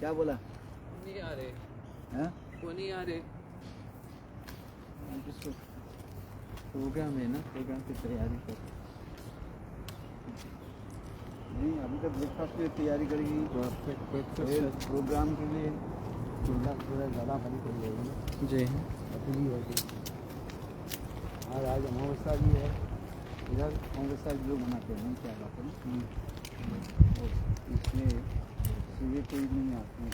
क्या बोला? नहीं आ रहे हैं? वो नहीं आ रहे। किसको? प्रोग्राम है ना, प्रोग्राम की तैयारी कर। नहीं अभी तक ब्रेकफास्ट की तैयारी करेगी। प्रोग्राम के लिए थोड़ा ज़्यादा खाली कर जाएगी जी अकेली होगी। और आज अमावस्या भी है, इधर अमावस्या जो मनाते हैं क्या बात है ना, इसलिए सुबह कोई नहीं आते हैं।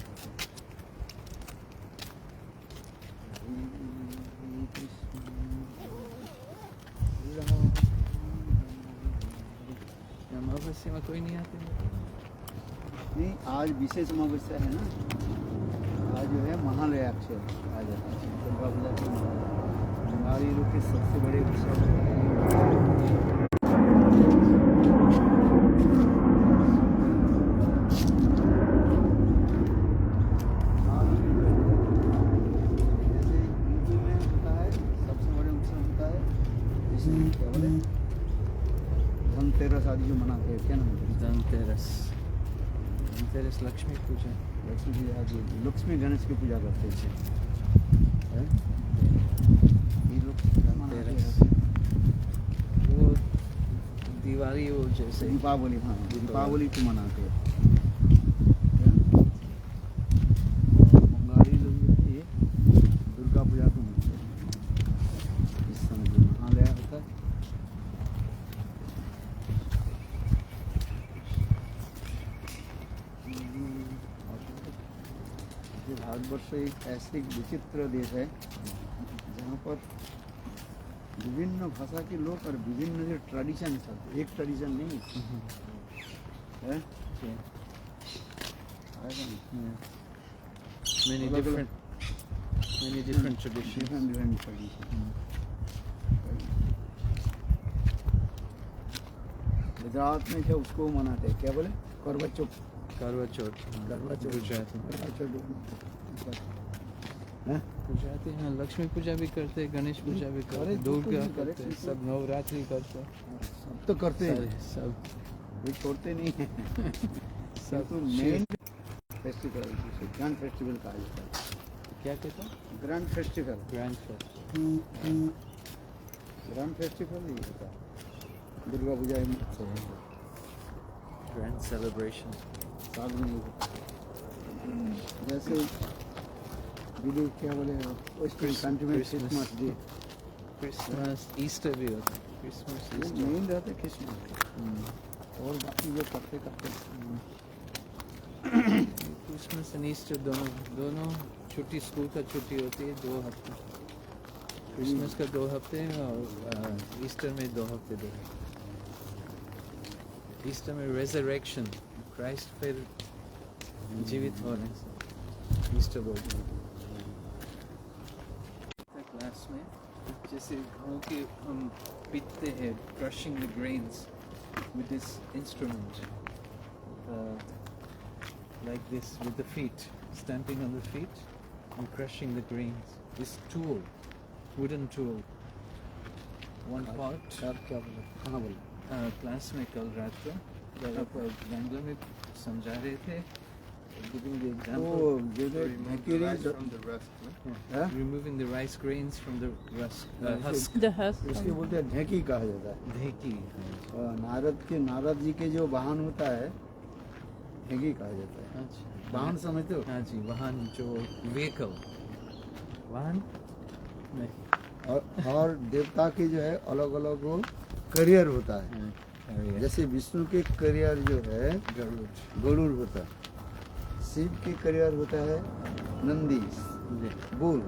अमावस्या में कोई नहीं आते। नहीं आज विशेष अमावस्या है ना, आज जो है महालयाक्षर आज दुर्गा पूजा के बंगाली लोग के सबसे बड़े उत्सव धनतेरस आदि जो मनाते हैं, क्या नाम है? धनतेरस। धनतेरस लक्ष्मी पूजा। लक्ष्मी पूजा आदि लक्ष्मी गणेश की पूजा करते हैं। ये लोग धनतेरस वो दिवाली वो जैसे दीपावली, हाँ दीपावली को मनाते हैं। बंगाली लोग ये दुर्गा पूजा को मनाते हैं। इस समय महालया होता है। भारतवर्ष एक ऐसे विचित्र देश है जहाँ पर विभिन्न भाषा के लोग और विभिन्न जो ट्रेडिशन है, एक ट्रेडिशन नहीं है। many different traditions. different tradition। Gujarat में जो उसको मनाते हैं, क्या बोले? करवा चौथ। करवा चौथ। गुजरात में गुजराती हाँ लक्ष्मी पूजा भी करते, गणेश पूजा भी करते, दुर्गा करते, सब नवरात्रि करते, सब तो करते हैं, सब ये छोड़ते नहीं हैं। सब तो मेन फेस्टिवल, ग्रैंड फेस्टिवल कहा जाता है। क्या कहते हैं? Grand festival. Grand festival. Grand festival ही होता है। दुर्गा पूजा में ग्रैंड सेलिब्रेशन साल में होता है। जैसे विदेश क्या बोले वेस्टर्न कंट्री में क्रिसमस डे, क्रिसमस, ईस्टर भी होता है। क्रिसमस ईस्टर मेन रहते क्रिसमस और बाकी जो करते क्रिसमस एंड ईस्टर दोनों छुट्टी, स्कूल का छुट्टी होती है 2 हफ्ते। क्रिसमस का 2 हफ्ते और ईस्टर में 2 हफ्ते। ईस्टर में रेजरेक्शन, क्राइस्ट फिर जीवित होने से ईस्टर बोलते हैं। क्लास में जैसे गाँव के हम पीटते हैं, crushing the grains with this instrument like this with the feet, stamping on the feet and crushing the grains. This tool, wooden tool, one part। क्या बोले? कहाँ बोले? क्लास में कल रात को बैंगलोर में समझा रहे थे, giving the example removing the rice grains from the husk। उसके बोलते हैं ढेकी कहा जाता है। ढेकी। नारद जी के जो वाहन होता है ढेकी कहा जाता है। अच्छा, वाहन समझते हो? हाँ जी, वाहन जो व्हीकल, वाहन नहीं। और देवता के जो है अलग अलग वो करियर होता है। जैसे विष्णु के करियर जो है गरुड़ होता है, शिव के करियर होता है नंदी, बुल।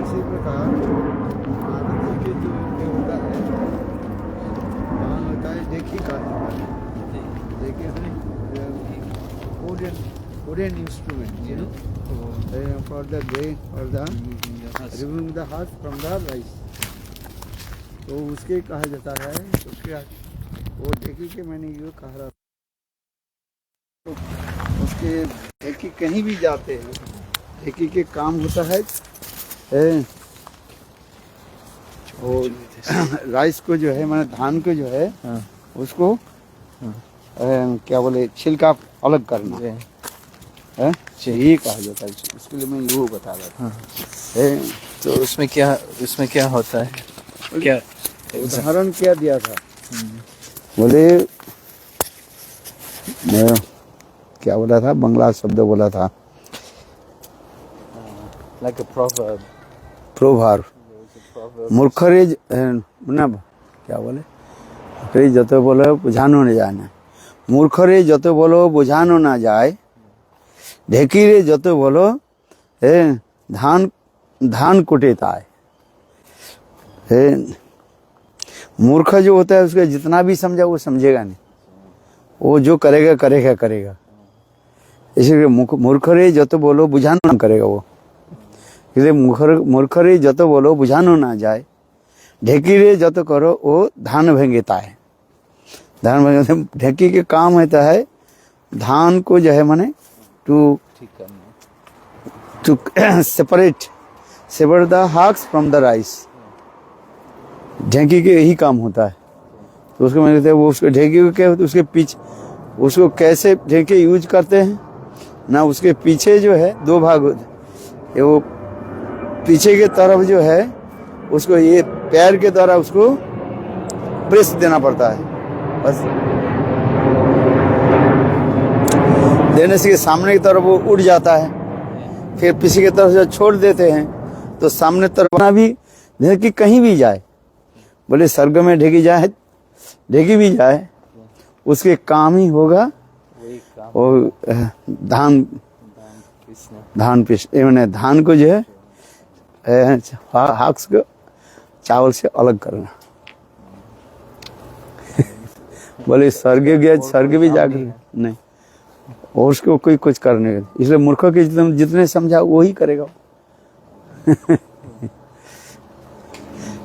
इसी प्रकार नारद जी के जो होता है वाहन होता है ढेकी का। देखिए Korean instrument, you know, for the grain, for the removing the husk from the rice। तो उसके कहा जाता है, उसके वो ढेकी के मैंने ये कहा रहा, तो उसके ढेकी कहीं भी जाते हैं, ढेकी के काम होता है वो राइस को जो है मैंने धान को जो है हाँ उसको क्या बोले छिलका अलग करना जी है, यही कहा जाता है। इसके लिए मैं वो बता रहा था। हाँ। तो उसमें क्या होता है, क्या उदाहरण क्या दिया था, बोले मैं क्या बोला था, बंगला शब्द बोला था, like a proverb. प्रोभार मूर्खरे ना क्या बोले, मूर्खरे যত বলো বোঝানো না যায় না, मूर्खरे যত বলো বোঝানো না যায়, ঢেকিরে যত বলো धान धान कुटेता है। मूर्ख जो होता है उसको जितना भी समझा वो समझेगा नहीं, वो जो करेगा करेगा करेगा। इसलिए मूर्खरे जतो बोलो बुझानो ना करेगा वो, इसलिए मूर्खरे जतो बोलो बुझानो ना जाए, ढेकीरे जतो करो वो धान भेंगेता है। धान भेंगे ढेकी के काम होता है धान को जो है माने to separate the husks from the rice. ढेकी के यही काम होता है। तो उसको मैंने वो उसको ढेकी को क्या होता है, उसके पीछे उसको कैसे ढेके यूज करते हैं ना, उसके पीछे जो है दो भाग होते हैं। वो पीछे के तरफ जो है उसको ये पैर के द्वारा उसको प्रेस देना पड़ता है, बस देने से सामने की तरफ वो उड़ जाता है, फिर पीछे की तरफ से छोड़ देते हैं तो सामने तरफ भी ढेकी कहीं भी जाए, बोले सर्ग में ढेकी जाए ढेकी भी जाए उसके काम ही होगा वो धान पीस मैंने धान को जो है हक्स को चावल से अलग करना। बोले स्वर्ग गया स्वर्ग भी जाकर नहीं, और उसको कोई कुछ करने का, इसलिए मूर्खों के जितने समझा वो ही करेगा।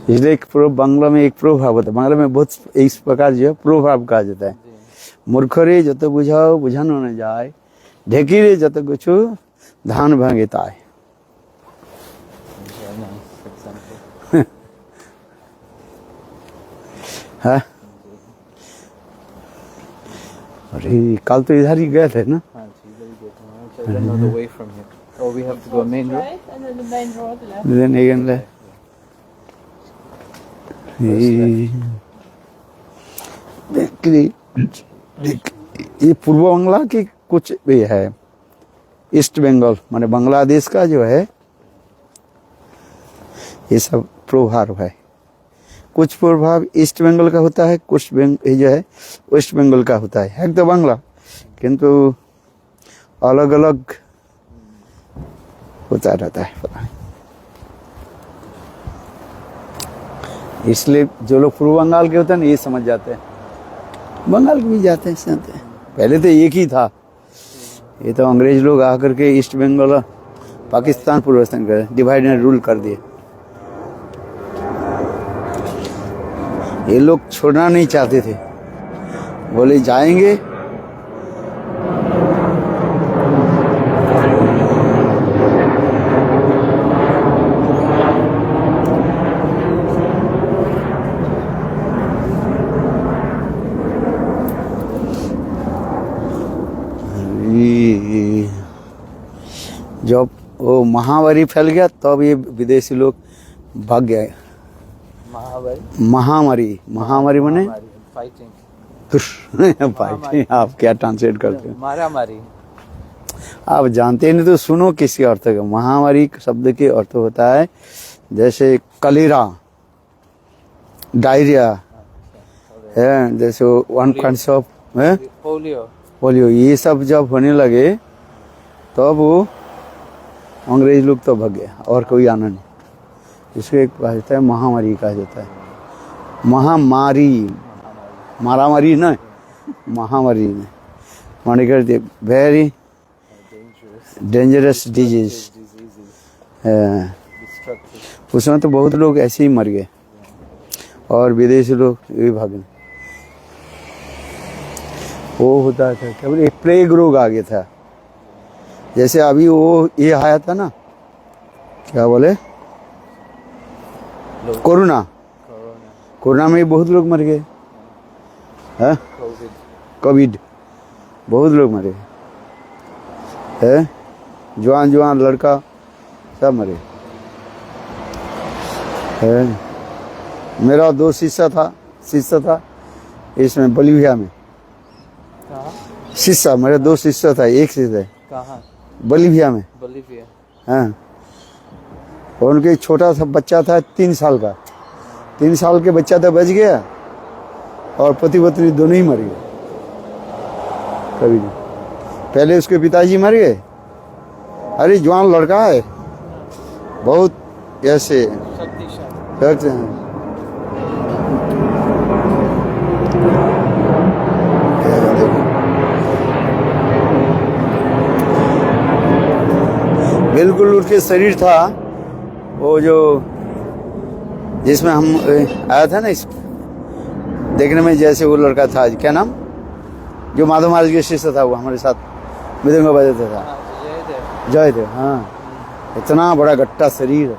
इसलिए एक बांग्ला में एक प्रोभाव होता है, बांग्ला में बहुत इस प्रकार जो है प्रोभाव कहा जाता है, मूर्खरे जत बुझाओ बुझानो न जाए, ढेकीरे जत कुछ धान भांगेता है। हाँ अरे कल तो इधर ही गए थे ना। Oh, we have to go main road. Right, and then the main road left. Then again left. ये पूर्व बांग्ला की कुछ भी है, ईस्ट बंगाल माने बांग्लादेश का जो है ये सब प्रभाव है। कुछ प्रभाव ईस्ट बंगाल का होता है, कुछ जो है वेस्ट बंगाल का होता है तो बांग्ला, किंतु अलग अलग होता रहता है, पता नहीं। इसलिए जो लोग पूर्व बंगाल के होते हैं ना ये समझ जाते हैं, बंगाल के भी जाते हैं समझते हैं। पहले तो एक ही था, ये तो अंग्रेज लोग आकर के ईस्ट बंगाल पाकिस्तान पूर्वस्तान कर डिवाइड एंड रूल कर दिए। ये लोग छोड़ना नहीं चाहते थे, बोले जाएंगे जब वो महामारी फैल गया तब ये विदेशी लोग भाग गए। महामारी महामारी माने फाइटिंग आप क्या ट्रांसलेट करते हो? मारामारी। आप जानते नहीं तो सुनो किसके अर्थ का। महामारी शब्द के अर्थ होता है जैसे कलेरा, डायरिया है, जैसे वन काइंड ऑफ पोलियो, ये सब जब होने लगे तब वो अंग्रेज लोग तो भाग गए और कोई आना नहीं। इसको एक कहा जाता है महामारी कहा जाता है। महामारी मारामारी न महामारी न माने करते वेरी डेंजरस डिजीज। उसमें तो बहुत लोग ऐसे ही मर गए और विदेशी लोग भी भागे। वो होता था केवल एक प्लेग रोग आ गया था, जैसे अभी वो ये आया था ना, क्या बोले, कोरोना। कोरोना में बहुत लोग मर गए, है COVID. कोविड, बहुत लोग मरे है, जवान जवान लड़का सब मरे है। मेरा दो शिष्य था इसमें बोलिविया में। कहाँ? शिष्य, मेरे दो शिष्य था, एक शिष्य है कहाँ? बोलिविया में। बोलिविया। हाँ, और उनके छोटा सा बच्चा था 3 साल का, 3 साल के बच्चा तो बच गया और पति पत्नी दोनों ही मर गए। कभी नहीं, पहले उसके पिताजी मर गए, अरे जवान लड़का है, बहुत ऐसे करते हैं। बिल्कुल उनके शरीर था वो जो जिसमें हम आया था ना, इस देखने में जैसे वो लड़का था, क्या नाम, जो माधव महाराज के शिष्य था, वो हमारे साथ मृदंग बजाते था, जयदेव। हाँ, इतना बड़ा गट्टा शरीर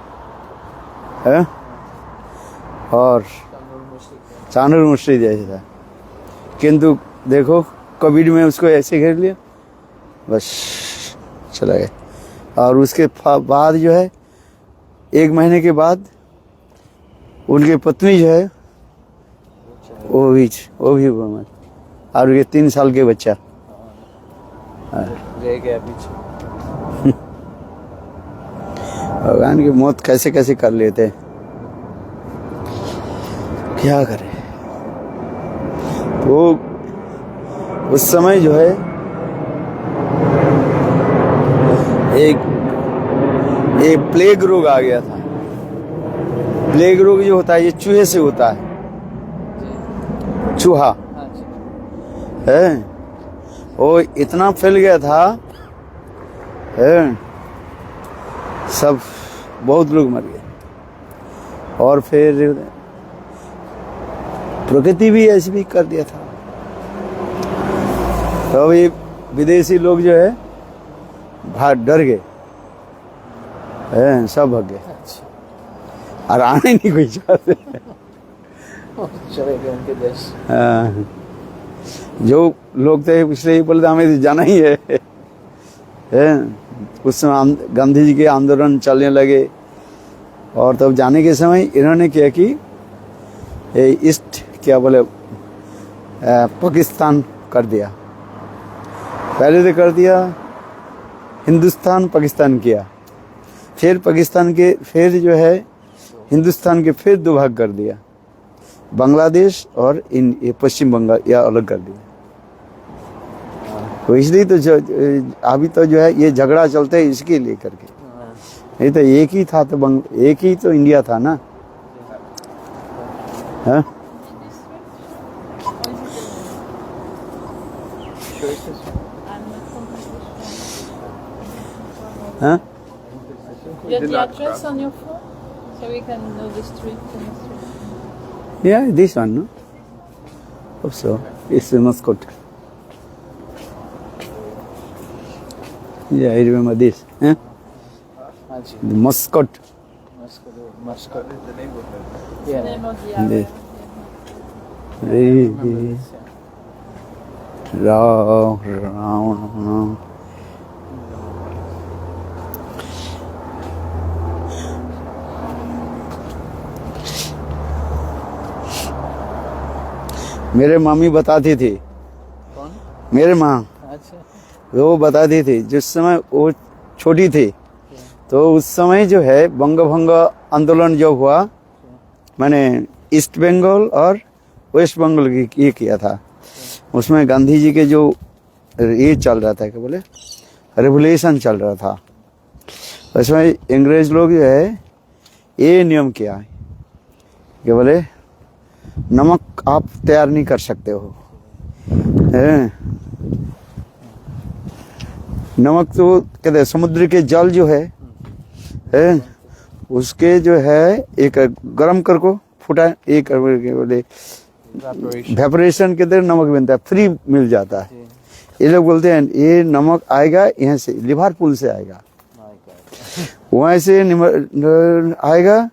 है और चांदूर मुश्री जैसे था, किंतु देखो कोविड में उसको ऐसे घेर लिया, बस चला गया। और उसके बाद जो है 1 महीने के बाद उनकी पत्नी जो है वो भी मर, और ये 3 साल के बच्चा रह गया पीछे। भगवान की मौत कैसे कैसे कर लेते, क्या करे। वो उस समय जो है एक प्लेग रोग आ गया था। प्लेग रोग जो होता है ये चूहे से होता है, चूहा है, वो इतना फैल गया था है, सब बहुत लोग मर गए। और फिर प्रकृति भी ऐसे भी कर दिया था, तो अभी विदेशी लोग जो है भाग डर गए, सब भाग गए और आने नहीं कोई चाहते। चले गए उनके देश। हाँ, जो लोग थे पिछले ही बोले हमें तो जाना ही है। उस समय गांधी जी के आंदोलन चलने लगे और तब जाने के समय इन्होंने क्या कि ईस्ट क्या बोले पाकिस्तान कर दिया, पहले तो कर दिया हिंदुस्तान पाकिस्तान किया, फिर पाकिस्तान के फिर जो है हिंदुस्तान के फिर 2 भाग कर दिया, बांग्लादेश और ये पश्चिम बंगाल या अलग कर दिया। तो इसलिए तो अभी तो जो है ये झगड़ा चलता है इसके लिए करके, नहीं तो एक ही था, तो एक ही तो इंडिया था ना। हाँ, हाँ, You have the address on your phone, so we can know the street and the street. yeah, this one, no? Hope so. It's Mascot. Yeah, I remember this. Huh? The Mascot. Muscat is the neighborhood. The Yeah. name of the This. area. Round. मेरे mummy बताती थी, कौन? मेरे माँ अच्छा। वो बताती थी, जिस समय वो छोटी थी तो उस समय जो है बंगभंग आंदोलन जो हुआ, मैंने ईस्ट बंगाल और वेस्ट बंगाल की ये किया था, उसमें गांधी जी के जो ये चल रहा था, क्या बोले, रेवोल्यूशन चल रहा था, उसमें अंग्रेज लोग जो है ये नियम किया कि बोले नमक आप तैयार नहीं कर सकते हो, नमक तो कहते हैं समुद्र के जल जो है उसके जो है एक गर्म कर को फुटा, एक बोले वेपोरेशन के अंदर नमक बनता है, फ्री मिल जाता है। ये लोग बोलते हैं ये नमक आएगा यहाँ से, लिवरपूल से आएगा, वहाँ से आएगा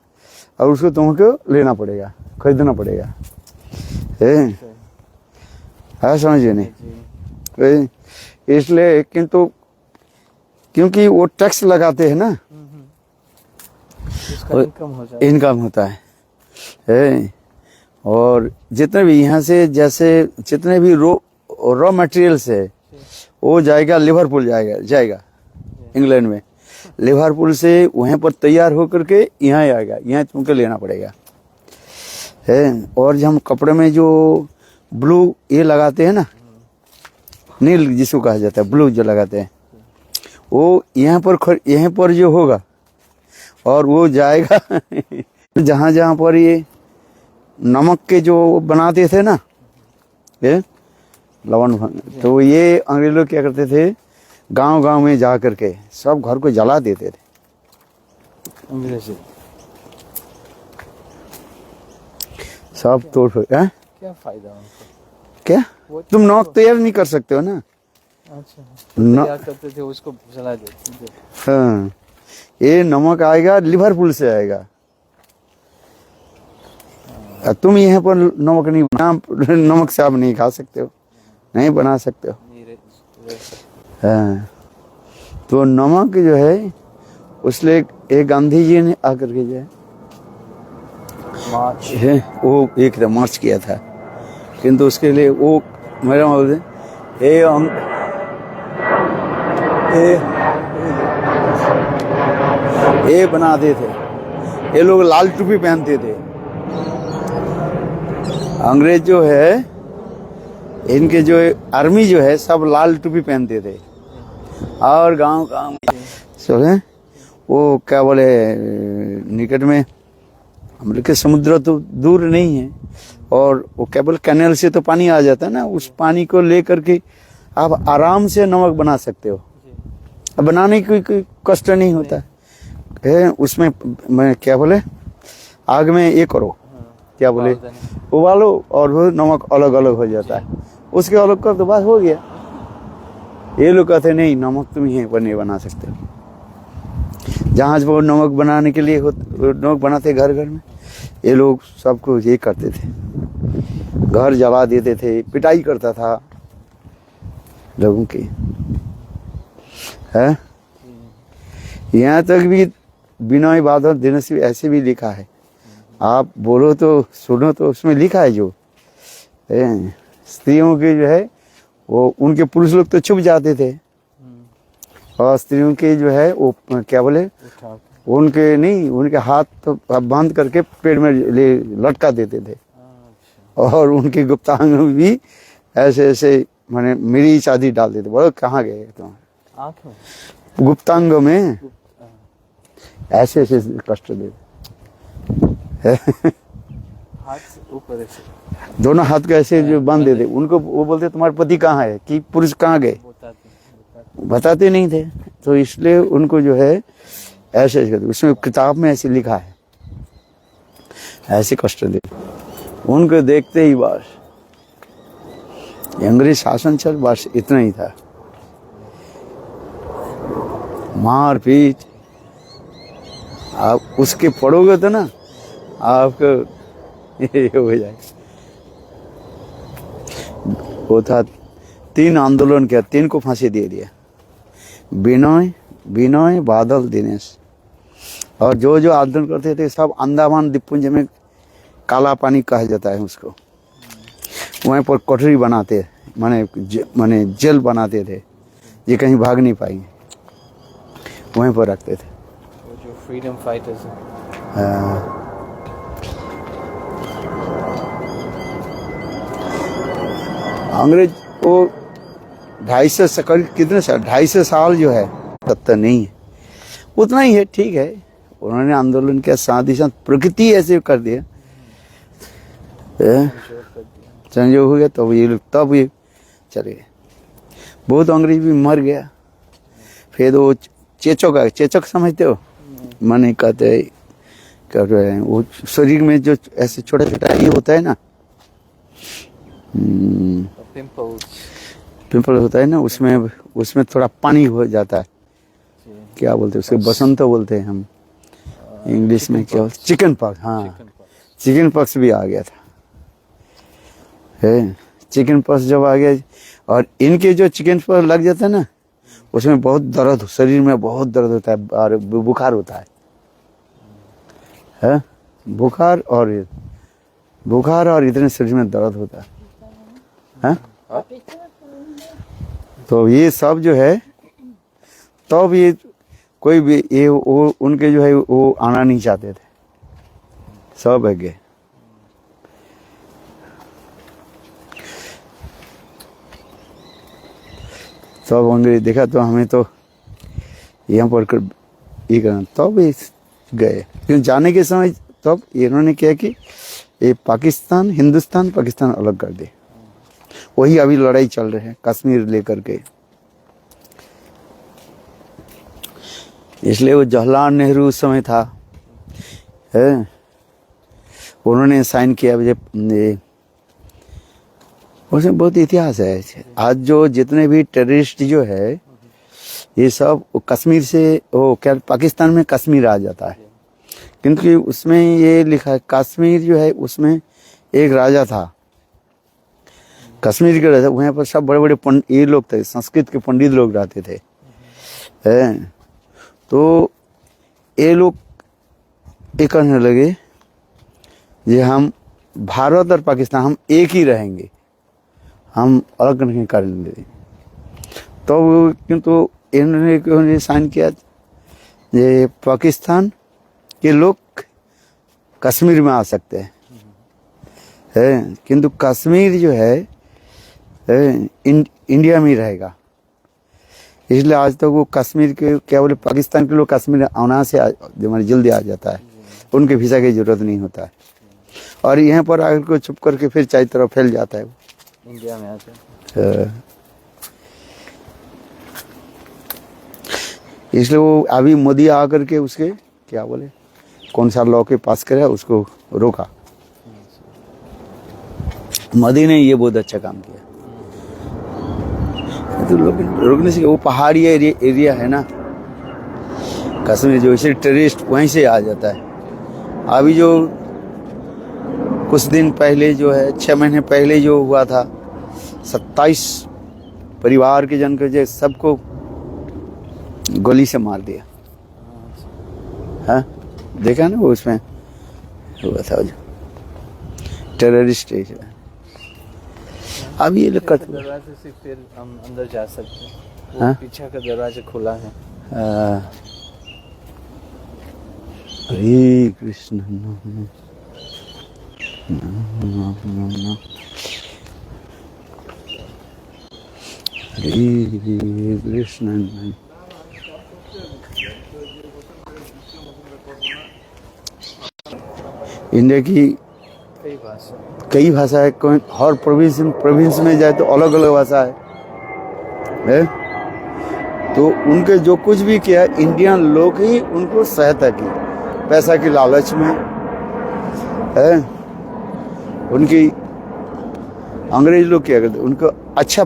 और उसको तुमको लेना पड़ेगा। खरीदना पड़ेगा। है समझिए नहीं, इसलिए किंतु क्योंकि वो टैक्स लगाते हैं ना, उसका इनकम हो जाए, इनकम होता है। और जितने भी यहाँ से जैसे जितने भी रॉ मटेरियल्स है वो जाएगा लिवरपूल, जाएगा इंग्लैंड में। लिवरपूल से वहाँ पर तैयार होकर के यहाँ आएगा, यहाँ तुमको लेना पड़ेगा है। और जब हम कपड़े में जो ब्लू ये लगाते हैं ना, नील जिसको कहा जाता है, ब्लू जो लगाते हैं, वो यहाँ पर जो होगा और वो जाएगा जहाँ जहाँ पर ये नमक के जो बनाते थे ना, ये लवण भंग, तो ये अंग्रेज लोग क्या करते थे, गांव गांव में जा करके सब घर को जला देते थे। अंग्रेजी सब तोड़ फोड़, हैं? क्या फायदा उनको? क्या तुम नमक तैयार नहीं कर सकते हो ना? अच्छा, तैयार करते थे उसको जला देते थे। हाँ, ये नमक आएगा लिवरपूल से आएगा। तुम यहाँ पर नमक नहीं नमक से आप नहीं खा सकते हो, नहीं बना सकते हो। हाँ, तो नमक जो है उसलिए एक गांधी जी ने आकर के जो है मार्च है वो एक मार्च किया था, किंतु उसके लिए वो मेरा बोलते ये बनाते थे, ये लोग लाल टोपी पहनते थे। अंग्रेज जो है इनके जो आर्मी जो है सब लाल टोपी पहनते थे। और गांव गांव में सुने वो क्या बोले, निकट में हम लोग के समुद्र तो दूर नहीं है, और वो क्या बोले कैनाल से तो पानी आ जाता है ना, उस पानी को लेकर के आप आराम से नमक बना सकते हो। अब बनाने की कोई कष्ट नहीं होता है। उसमें मैं क्या बोले आग में ये करो, क्या बोले उबालो, और वो नमक अलग अलग हो जाता है, उसके अलग कर तो बात हो गया। ये लोग कहते नहीं, नमक तुम यहीं पर नहीं बना सकते। जहाज पर नमक बनाने के लिए नमक बनाते घर घर में, ये लोग सबको ये करते थे, घर जला देते थे, पिटाई करता था लोगों की है। यहाँ तक भी बिनोई बादल दिनेश ऐसे भी लिखा है, आप बोलो तो सुनो तो उसमें लिखा है जो स्त्रियों के जो है वो उनके पुरुष लोग तो छुप जाते थे, और स्त्रियों के जो है वो क्या बोले उनके नहीं, उनके हाथ तो बांध करके पेड़ में ले लटका देते थे। और उनके गुप्तांग में भी ऐसे ऐसे माने मेरी शादी डाल देते। बोलो कहाँ गए तुम? गुप्तांग में ऐसे ऐसे कष्ट देते हाथ ऊपर ऐसे, दोनों हाथ का ऐसे जो बांध देते उनको। वो बोलते तुम्हारे पति कहाँ है, कि पुरुष कहाँ गए, बताते नहीं थे, तो इसलिए उनको जो है ऐसे ऐसे, उसमें किताब में ऐसे लिखा है, ऐसे कष्ट दे उनको देखते ही बस अंग्रेज शासन चल, बस इतना ही था। मार पीट, आप उसके पढ़ोगे तो ना आपको ये हो जाए। वो था 3 आंदोलन किया, 3 को फांसी दे दिया, बिनोई बादल दिनेश। और जो जो आंदोलन करते थे सब अंडमान द्वीपपुंज में काला पानी कहा जाता है उसको, वहीं पर कोठरी बनाते, माने जेल बनाते थे, ये कहीं भाग नहीं पाएंगे, वहीं पर रखते थे। वो जो फ्रीडम फाइटर्स हैं। अंग्रेज को 250 कितने साल, 250 साल जो है तब तक नहीं है, उतना ही है, ठीक है। उन्होंने आंदोलन के साथ ही साथ प्रकृति ऐसे कर दिया, संजोग हो गया, तो ये लोग तब ये चले गए। बहुत अंग्रेज भी मर गया। फिर वो चेचक समझते हो, माने कहते हैं वो शरीर में जो ऐसे छोटा छोटा ये होता है ना, पिंपल होता है ना, उसमें थोड़ा पानी हो जाता है, क्या बोलते हैं उसके, बसंत बोलते हैं हम इंग्लिश में, क्या चिकन पॉक्स। हाँ, चिकन पॉक्स भी आ गया था। चिकन पॉक्स जब आ गया, और इनके जो चिकन पॉक्स लग जाता है ना, उसमें बहुत दर्द, शरीर में बहुत दर्द होता है और बुखार होता है, बुखार और इतने शरीर में दर्द होता है। तो ये सब जो है, तब ये कोई भी ये वो उनके जो है वो आना नहीं चाहते थे, सब है गए। सब अंग्रेज देखा तो हमें तो यहाँ पर ये करना, तब ये गए। क्यों जाने के समय तब इन्होंने क्या कि ये पाकिस्तान, हिंदुस्तान पाकिस्तान अलग कर दे। वही अभी लड़ाई चल रही है कश्मीर लेकर के। इसलिए वो जवाहरलाल नेहरू उस समय था, उन्होंने साइन किया। उसमें बहुत इतिहास है। आज जो जितने भी टेररिस्ट जो है, ये सब कश्मीर से, वो क्या पाकिस्तान में कश्मीर आ जाता है, क्योंकि उसमें ये लिखा है कश्मीर जो है उसमें एक राजा था, कश्मीर के राजा। वहाँ पर सब बड़े बड़े ये लोग थे, संस्कृत के पंडित लोग रहते थे। तो ये लोग ये कहने लगे ये हम भारत और पाकिस्तान हम एक ही रहेंगे, हम अलग नहीं करेंगे। तो किंतु इन्होंने साइन किया, ये पाकिस्तान के लोग कश्मीर में आ सकते हैं, किंतु कश्मीर जो है इंडिया में ही रहेगा। इसलिए आज तक वो कश्मीर के क्या बोले, पाकिस्तान के लोग कश्मीर आना से जल्दी आ जाता है, उनके वीज़ा की जरूरत नहीं होता है। और यहाँ पर आकर को चुप करके फिर चारों तरफ फैल जाता है, वो इंडिया में आता है। इसलिए वो अभी मोदी आकर के उसके क्या बोले कौन सा लॉ के पास करे, उसको रोका। मोदी ने ये बहुत अच्छा काम किया। तो लोग रोकने से, वो पहाड़ी एरिया है ना कश्मीर, जो इसे टेररिस्ट वहीं से आ जाता है। अभी जो कुछ दिन पहले जो है, 6 महीने पहले जो हुआ था, 27 परिवार के जन के सबको गोली से मार दिया। हाँ देखा ना, वो उसमें हुआ था जो टेररिस्ट है। अब ये लोग दरवाजे से फिर हम अंदर जा सकते हैं। हाँ? पीछे का दरवाजा खुला है। हरे कृष्ण हरे कृष्ण। इंडिया की कई भाषा है, हर प्रोविंस में जाए तो अलग अलग भाषा है। तो उनके जो कुछ भी किया, इंडियन लोग ही उनको सहायता की, पैसा की लालच में है। उनकी अंग्रेज लोग क्या करते, उनको अच्छा